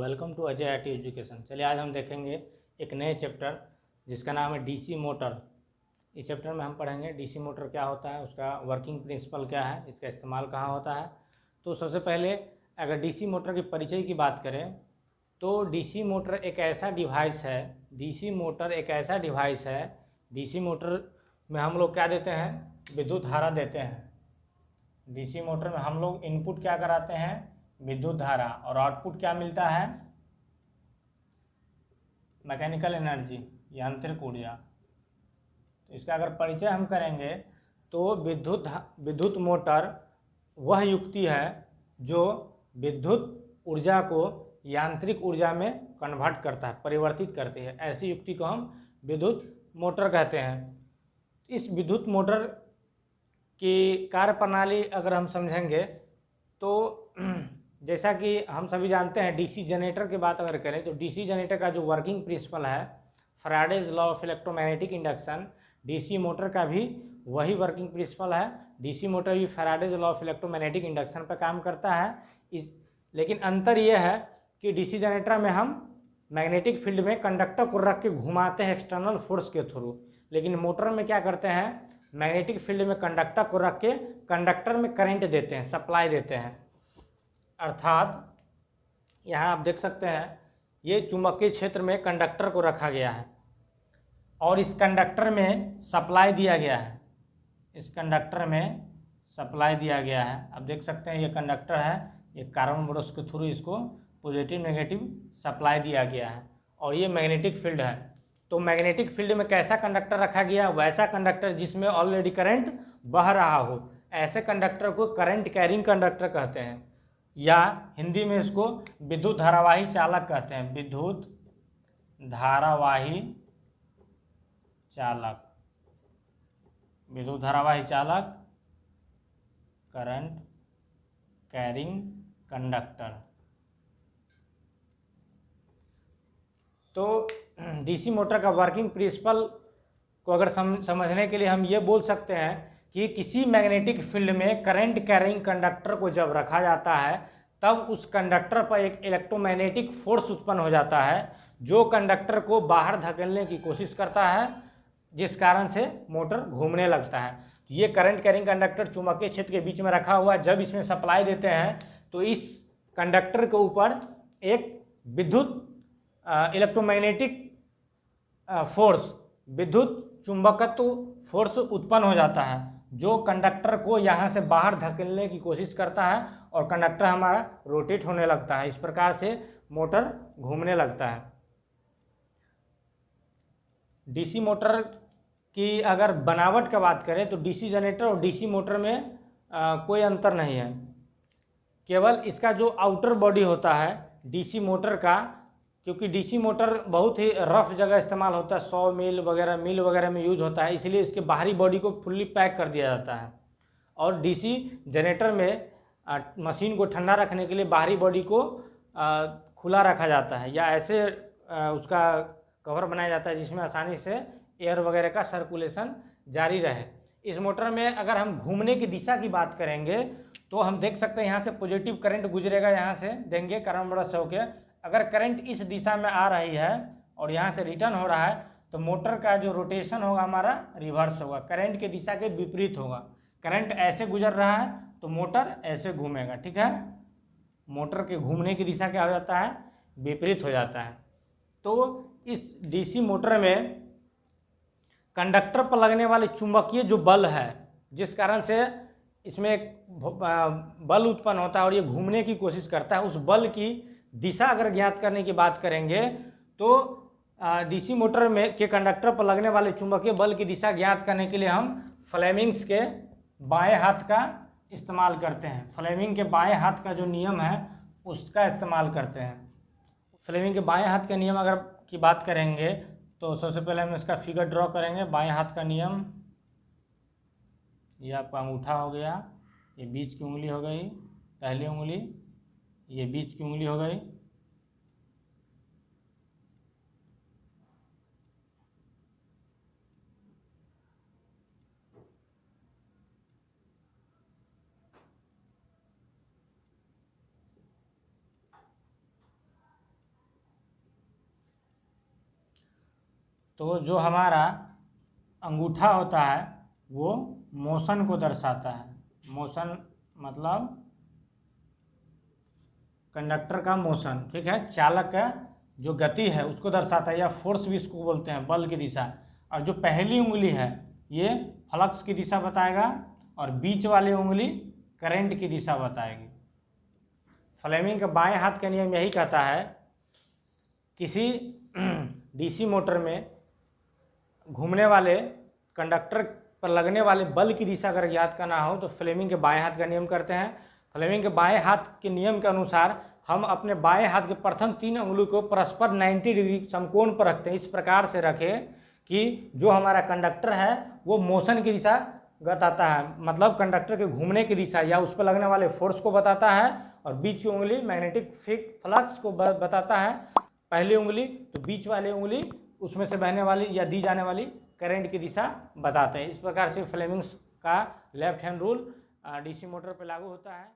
Welcome to Ajay IT education. चलिए आज हम देखेंगे एक नए चैप्टर जिसका नाम है डीसी मोटर। इस चैप्टर में हम पढ़ेंगे डीसी मोटर क्या होता है, उसका वर्किंग प्रिंसिपल क्या है, इसका इस्तेमाल कहाँ होता है। तो सबसे पहले अगर डीसी मोटर के परिचय की बात करें तो डीसी मोटर एक ऐसा डिवाइस है डीसी मोटर में हम लोग क्या देते हैं, विद्युत धारा देते हैं। डीसी मोटर में हम लोग इनपुट क्या कराते हैं, विद्युत धारा, और आउटपुट क्या मिलता है, मैकेनिकल एनर्जी, यांत्रिक ऊर्जा। तो इसका अगर परिचय हम करेंगे तो विद्युत मोटर वह युक्ति है जो विद्युत ऊर्जा को यांत्रिक ऊर्जा में कन्वर्ट करता है, परिवर्तित करती है। ऐसी युक्ति को हम विद्युत मोटर कहते हैं। इस विद्युत मोटर की कार्यप्रणाली अगर हम समझेंगे तो जैसा कि हम सभी जानते हैं, डीसी जनरेटर की बात अगर करें तो डीसी जनरेटर का जो वर्किंग प्रिंसिपल है, Faraday's law of electromagnetic induction, DC motor का भी वही वर्किंग प्रिंसिपल है। डीसी मोटर भी Faraday's law of electromagnetic induction पर काम करता है। लेकिन अंतर यह है कि डीसी जनरेटर में हम मैग्नेटिक फील्ड में कंडक्टर को रख के घुमाते हैं एक्सटर्नल फोर्स के थ्रू, लेकिन मोटर में क्या करते हैं, मैग्नेटिक फील्ड में कंडक्टर को रख के कंडक्टर में करंट देते हैं, सप्लाई देते हैं। अर्थात यहाँ आप देख सकते हैं ये चुंबकीय क्षेत्र में कंडक्टर को रखा गया है और इस कंडक्टर में सप्लाई दिया गया है। आप देख सकते हैं ये कंडक्टर है, ये कार्बन ब्रश के थ्रू इसको पॉजिटिव नेगेटिव सप्लाई दिया गया है और ये मैग्नेटिक फील्ड है। तो मैग्नेटिक फील्ड में कैसा कंडक्टर रखा गया, वैसा कंडक्टर जिसमें ऑलरेडी करंट बह रहा हो, ऐसे कंडक्टर को करंट कैरिंग कंडक्टर कहते हैं, या हिंदी में इसको विद्युत धारावाही चालक कहते हैं। विद्युत धारावाही चालक, करंट कैरिंग कंडक्टर। तो डीसी मोटर का वर्किंग प्रिंसिपल को अगर समझने के लिए हम ये बोल सकते हैं कि किसी मैग्नेटिक फील्ड में करंट कैरिंग कंडक्टर को जब रखा जाता है तब उस कंडक्टर पर एक इलेक्ट्रोमैग्नेटिक फोर्स उत्पन्न हो जाता है जो कंडक्टर को बाहर धकेलने की कोशिश करता है, जिस कारण से मोटर घूमने लगता है। ये करंट कैरिंग कंडक्टर चुंबकीय क्षेत्र के बीच में रखा हुआ है। जब इसमें सप्लाई देते हैं तो इस कंडक्टर के ऊपर एक विद्युत इलेक्ट्रोमैग्नेटिक फोर्स, विद्युत चुंबकत्व फोर्स उत्पन्न हो जाता है जो कंडक्टर को यहाँ से बाहर धकेलने की कोशिश करता है और कंडक्टर हमारा रोटेट होने लगता है। इस प्रकार से मोटर घूमने लगता है। डीसी मोटर की अगर बनावट का बात करें तो डीसी जनरेटर और डीसी मोटर में कोई अंतर नहीं है, केवल इसका जो आउटर बॉडी होता है डीसी मोटर का, क्योंकि डीसी मोटर बहुत ही रफ जगह इस्तेमाल होता है, 100 मील वगैरह में यूज होता है, इसलिए इसके बाहरी बॉडी को फुल्ली पैक कर दिया जाता है। और डीसी जनरेटर में मशीन को ठंडा रखने के लिए बाहरी बॉडी को खुला रखा जाता है या ऐसे उसका कवर बनाया जाता है जिसमें आसानी से एयर वगैरह का सर्कुलेशन जारी रहे। इस मोटर में अगर हम घूमने की दिशा की बात करेंगे तो हम देख सकते हैं यहाँ से पॉजिटिव करंट गुजरेगा, यहाँ से देंगे कार्बन ब्रश होके। अगर करंट इस दिशा में आ रही है और यहाँ से रिटर्न हो रहा है तो मोटर का जो रोटेशन होगा हमारा रिवर्स होगा, करंट की दिशा के विपरीत होगा। करंट ऐसे गुजर रहा है तो मोटर ऐसे घूमेगा, ठीक है। मोटर के घूमने की दिशा क्या हो जाता है, विपरीत हो जाता है। तो इस डीसी मोटर में कंडक्टर पर लगने वाले चुंबकीय जो बल है, जिस कारण से इसमें एक बल उत्पन्न होता है और ये घूमने की कोशिश करता है, उस बल की दिशा अगर ज्ञात करने की बात करेंगे तो डीसी मोटर में के कंडक्टर पर लगने वाले चुंबकीय बल की दिशा ज्ञात करने के लिए हम फ्लेमिंग्स के बाएं हाथ का इस्तेमाल करते हैं। फ्लेमिंग के बाएं हाथ का जो नियम है उसका इस्तेमाल करते हैं। फ्लेमिंग के बाएं हाथ के नियम अगर की बात करेंगे तो सबसे पहले हम इसका फिगर ड्रॉ करेंगे। बाएं हाथ का नियम, ये आपका अंगूठा हो गया, ये बीच की उंगली हो गई, पहली उंगली, ये बीच की उंगली हो गई, तो जो हमारा अंगूठा होता है वो मोशन को दर्शाता है। मोशन मतलब कंडक्टर का मोशन, ठीक है, चालक का जो गति है उसको दर्शाता है, या फोर्स भी इसको बोलते हैं, बल की दिशा। और जो पहली उंगली है ये फ्लक्स की दिशा बताएगा और बीच वाली उंगली करंट की दिशा बताएगी। फ्लेमिंग का बाएं हाथ का नियम यही कहता है, किसी डीसी मोटर में घूमने वाले कंडक्टर पर लगने वाले बल की दिशा अगर ज्ञात करना हो तो फ्लेमिंग के बाएं हाथ का नियम करते हैं। फ्लेमिंग के बाएं हाथ के नियम के अनुसार हम अपने बाएं हाथ के प्रथम 3 उंगली को परस्पर 90 डिग्री समकोण पर रखते हैं। इस प्रकार से रखें कि जो हमारा कंडक्टर है वो मोशन की दिशा बताता है, मतलब कंडक्टर के घूमने की दिशा या उस पर लगने वाले फोर्स को बताता है, और बीच की उंगली मैग्नेटिक फ्लक्स को बताता है। पहली उंगली तो बीच वाली उंगली उसमें से बहने वाली या दी जाने वाली करंट की दिशा बताते हैं। इस प्रकार से फ्लेमिंग्स का left hand rule DC motor पर लागू होता है।